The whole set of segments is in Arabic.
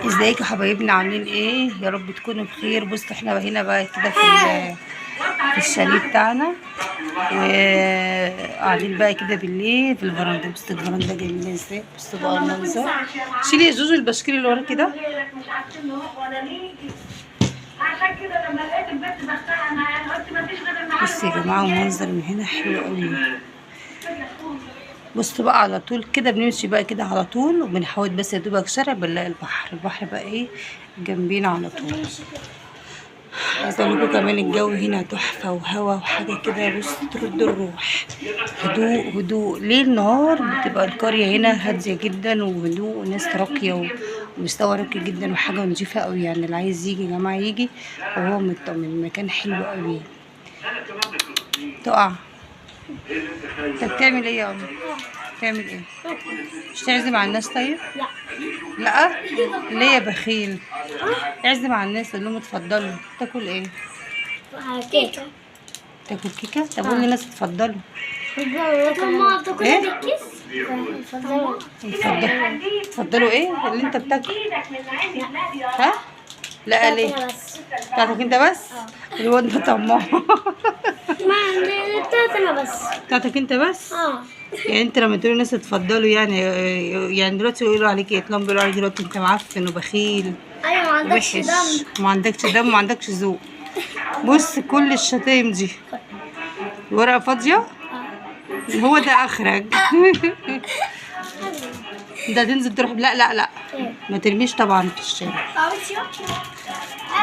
ازيكم يا حبايبنا، عاملين ايه؟ يا رب تكونوا بخير. بصوا احنا هنا بقى كده في الشاليه بتاعنا، وقاعدين بقى كده بالليل في الفرندا. بصوا الفرندا جميله ازاي، بصوا بقى المنظر. شيلي يا جوجو البشكير اللي ورا كده. بصوا يا جماعه المنظر من هنا حلو قوي. بصوا بقى على طول كده بنمشي بقى كده على طول، وبنحاول بس يا دوبك شارع بنلاقي البحر بقى ايه جنبينا على طول. عايزه اقول لكم كمان الجو هنا تحفه وهوا وحاجه كده، بص ترد الروح. هدوء هدوء، ليل نهار بتبقى القريه هنا هاديه جدا وهدوء وناس راقيه ومستوى راقي جدا وحاجه نضيفه قوي. يعني اللي عايز يجي يا جماعه يجي وهو مطمن. المكان حلو قوي. تقع. انت بتعمل ايه يا عمر؟ بتعمل ايه؟ مش تعزم على الناس؟ طيب لا. ليه يا بخيل؟ اعزم على الناس، قول لهم اتفضلوا. تاكل ايه؟ كيكه. تاكل كيكه؟ طب قول للناس اتفضلوا. ماما بتاكل ايه؟ بالكيس؟ اتفضلوا. اتفضلوا ايه اللي انت بتاكله؟ ها؟ لا ليه؟ بتاعتك انت بس؟ الواد ده طماع. ما عندي بتاعتي انا بس. بتاعتك انت بس؟ يعني انت لما تقول للناس اتفضلوا يعني دلوقتي يقولوا عليك ايه؟ تلاقيهم بيقولوا عليك دلوقتي انت معفن وبخيل. ايوه ما عندكش وحش دم. وما عندكش دم وما عندكش ذوق. بص كل الشتايم دي ورقة فاضية. هو ده اخرج. انت هتنزل تروح؟ لا لا لا، ما ترميش طبعا في الشارع.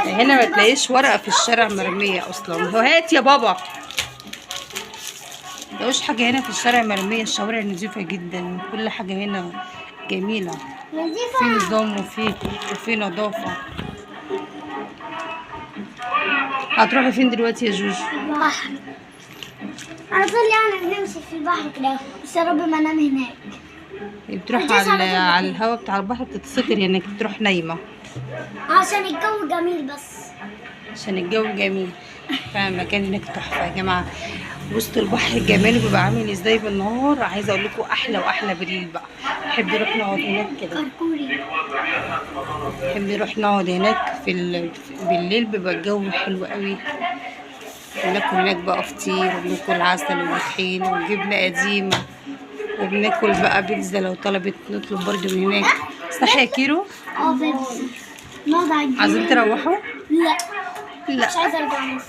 هنا ما تلاقيش ورقة في الشارع مرمية اصلا. هو هات يا بابا. ملقوش حاجة هنا في الشارع مرمية. الشوارع نظيفة جدا، كل حاجة هنا جميلة، في نظام وفي نظافة. هتروحي فين دلوقتي يا جوجو؟ البحر. على طول يعني بنمشي في البحر كده، بس يا رب ما انام هناك. بتروح على الهوا بتاع البحر، بتتسطر انك تروح نايمة عشان الجو جميل بس. عشان الجو جميل. فالمكان هناك تحفة يا جماعة. وسط البحر الجمالي بيبقى عامل ازاي بالنهار. عايزة اقول لكم احلى واحلى بالليل بقى. نحب نروح نقعد هناك كده. نحب نروح نقعد هناك بالليل، بيبقى الجو حلو قوي. بناكل هناك بقى فطير، وبناكل عسل وطحينة وجبنة قديمة، وبناكل بقى بيتزا لو طلبت نطلب برضو من هناك. صح يا كيرو؟ بيتزا. نقعد على الجبل. عايزين تروحوا؟ لا لا مش عايزه ارجع مصر.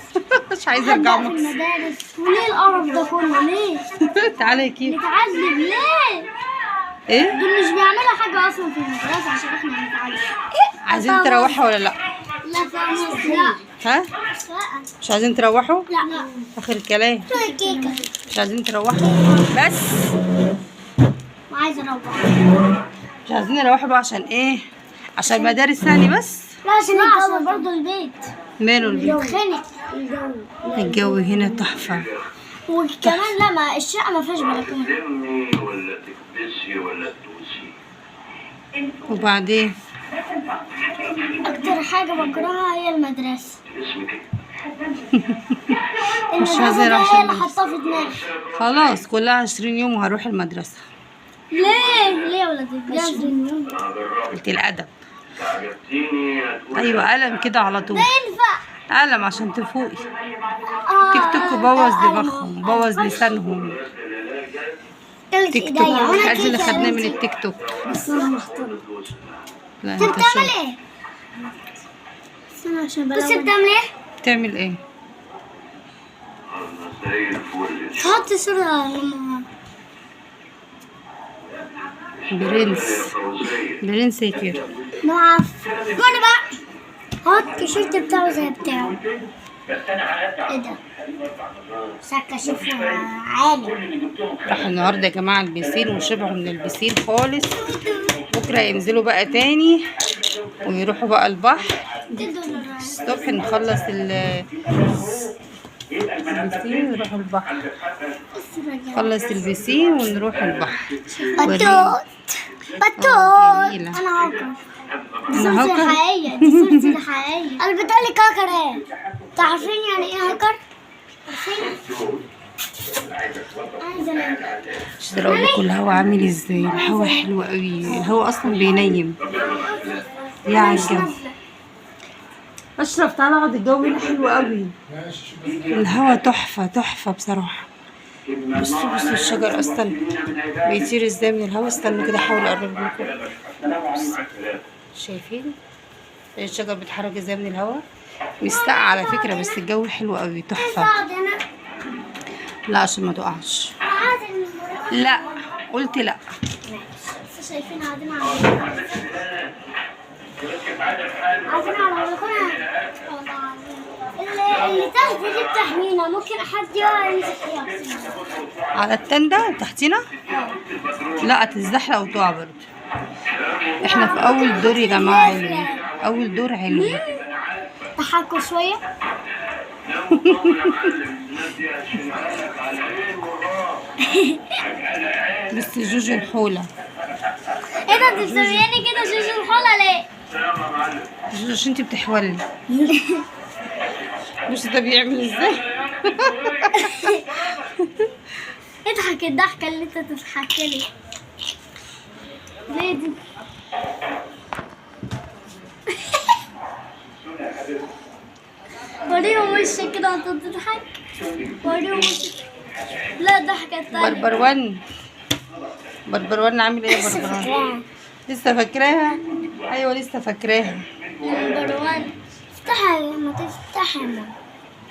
مش عايزه ارجع في مصر. المدارس. وليه القرف ده كله ليه؟ تعالى يا كيرو. نتعذب ليه؟ ايه؟ دول مش بيعملوا حاجه اصلا في المدرسه عشان احنا نتعذب. عايزين تروحوا ولا لا؟ لا في مصر لا. ها؟ لا مش عايزين تروحوا؟ لا. اخر الكلام. كيكه. مش عايزين تروحوا بس؟ وعايزه اروح. مش عايزين نروحوا بقى عشان ايه؟ عشان المدارس يعني بس؟ لا عشان الجو برضه البيت. ماله البيت؟ خنق الجو هنا تحفة. وكمان لا، ما الشقه ما فيهاش بلكونه. وبعدين اكتر حاجه بكرهها هي المدرسه. مش عايزة المدرسه اروح هي اللي عشان حاطاه في دماغي. خلاص كلها 20 يوم وهروح المدرسة. ليه يا ولاد؟ 20 يوم قلت الأدب. أيوة قلم كده على طول. ينفع قلم عشان تفوقي. تيك توك بوظ دماغهم، بوظ لسانهم. تيك توك عايز اللي خدناه من التيك توك. بس انا محترمه. لا انت انت بتعمل شو ايه؟ بس انا عشان بلون. بس بتعمل ايه؟ بتعمل ايه؟ حط صورة ماما. برنس يا كيرو. معف. وانا بقى حط التيشيرت بتاعه زي بتاعه. ايه ده؟ سكة شوفه عالي. راحوا النهارده يا جماعه البسين وشبعوا من البسين خالص. بكره ينزلوا بقى تاني ويروحوا بقى البحر. الصبح نخلص البسين ونروح البحر. نخلص البسين ونروح البحر. بطوط. انا عاقل. دي صورتي الحقيقية، دي صورتي الحقيقية. أنا بتقولي هاكر ايه؟ تعرفين يعني ايه هاكر؟ عارفين؟ عايزة انام. مش قادرة اقول لكم الهوا عامل ازاي. الهوا حلو قوي، الهوا اصلا بينيم. يا عالجو. اشرف تعالى اقعد، الجو هنا حلو قوي. الهوا تحفة تحفة بصراحة. بصوا بصوا الشجر اصلا بيطير ازاي من الهوا. استنوا كده احاول اقرب لكم. شايفين الشجر بيتحرك ازاي من الهوا؟ مش ساقع على فكرة، بس الجو حلو قوي تحفة. اقعد هنا. لا عشان ما تقعش. قاعدة. لا قلت لا. بس شايفين قاعدين على البلكونة. اللي تحت دي بتحمينا، ممكن حد يقع يمسك فيها. على التندة تحتنا؟ لا تتزحلق وتقع برضه. احنا في اول دور يا جماعة علوي، اول دور علوي. ضحكوا شوية. بس جوجو الحولة. ايه ده انت مسمياني كده جوجو الحولة ليه؟ جوجو انت بتحولي. بص ده بيعمل ازاي. اضحك الضحكة اللي انت تضحكي لي. ليه دي؟ وريهم وشك كده وانت بتضحك. وريهم وشك. لا ضحكة تانية. بربروان. بربروان عامل ايه يا بربروان؟ لسه فاكراها؟ ايوه لسه فاكراها. بربروان افتحها لما تفتحها ماما.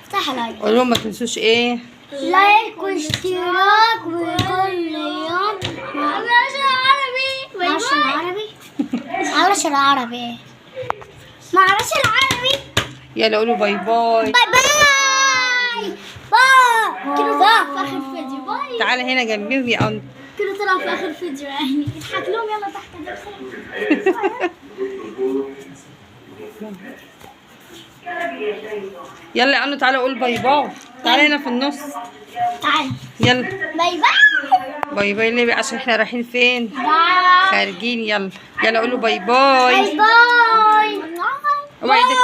افتحها لايك. قول لهم ما تنسوش ايه؟ لايك واشتراك وكل يوم. معلش العربي. معلش العربي. معلش العربي. معلش العربي. يلا قولوا باي باي. باي باي. باي. كده طلع في اخر فيديو. باي. تعالى هنا جنبيهم يا انت. كده طلع في اخر فيديو يعني. اضحك لهم يلا تحت نفسك. يلا يا انو تعالى قول باي باي. تعالى هنا في النص. تعال. يلا باي باي. باي باي ليه؟ عشان احنا رايحين فين؟ باي. خارجين. يلا يلا قولوا باي باي. باي باي. اوعي ايدك.